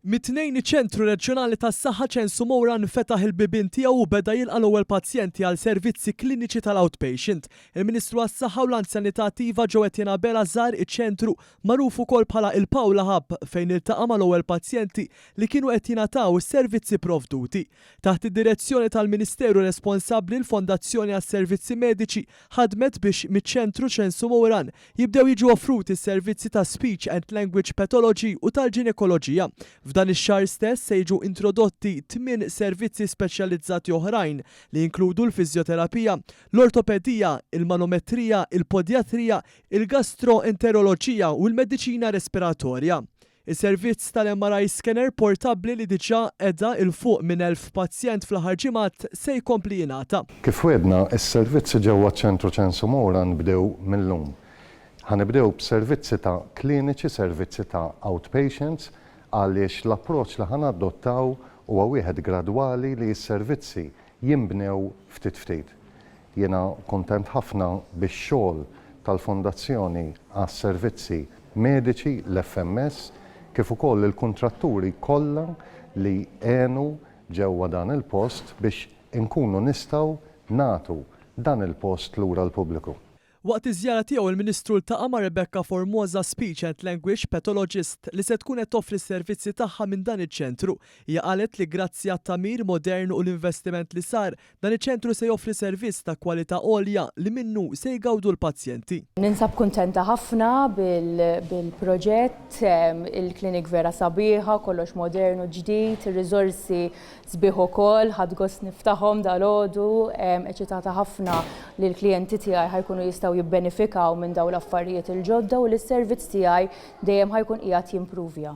Mit-tnejn iċ-ċentru reġjonali tas-saħħa ċensu Mowran fetaħ il-bibien tiegħu u beda jilqa' l-ewwel pazjenti għal servizzi kliniċi tal-outpatient. Il-Ministru għas-Saħħa u l-Anzjanità Tiva ġew qed jingħabel żar iċ-ċentru magħruf ukoll bħala il-Pawla Hub fejn iltaqa' mal-ewwel pazjenti li kienu qed jingħataw is-servizzi provduti. Taħt id-direzzjoni tal-Ministeru responsabbli l-Fondazzjoni għas-Servizzi Mediċi ħadmet biex miċ-ċentru ċensu Mowran jibdew jiġu offruti s-servizzi ta' Speech and Language Pathology u tal-ġinekoloġija. F'dan ix-xahar stess se jiġu introdotti 8 servizzi speċjalizzati oħrajn li jinkludu l-fiżjoterapija, l-ortopedija, il-manometrija, il-podjatrija, il-gastroenteroloġija u l-mediċina respiratorja. Is-servizz tal-MRI scanner portabbli li diġà qiegħda il fuq minn 1000 pazjent fl-aħħar ġimgħat se jkompli jingħata. Kif wedna, is-servizzi ġewwa ċentru ċensu Mowran bdew millum. Ħanibdew b'servizzi ta' kliniċi, servizzi ta' outpatients, għaliex l-approċċ li ħana adottaw huwa wieħed gradwali li s-servizzi jinbnew ftit ftit. Jiena kuntent ħafna bix-xogħol tal-Fondazzjoni għas-Servizzi Mediċi l-FMS kif ukoll il-kuntratturi kollha li għenu ġewwa dan il-post biex inkunu nistgħu nagħtu dan il-post lura l-pubbliku. Waqt iż-żjara tiegħu il-Ministru ltaqa' ma' Rebecca Formosa, Speech and Language Pathologist li se tkun qed toffri s-servizzi tagħha minn dan iċ-ċentru. Hija qalet li grazzi għat-tagħmir modern u l-investiment li sar, dan iċ-ċentru se joffri servizz ta' kwalità għolja li minnu se jgawdu l-pazjenti. Ninsab kuntenta ħafna bil-proġett, il-klinik vera sabiħa, kollox modern u ġdid, ir-riżorsi sbieħ ukoll, ħadd gost niftaħhom dalgħodu, eċitata ħafna li l-klijenti tiegħi ħajkunu jistgħu jibbenefikaw minn dawn l-affarijiet il-ġodda u l-servizz tiegħi dejjem ħajkun qiegħed jimprovja.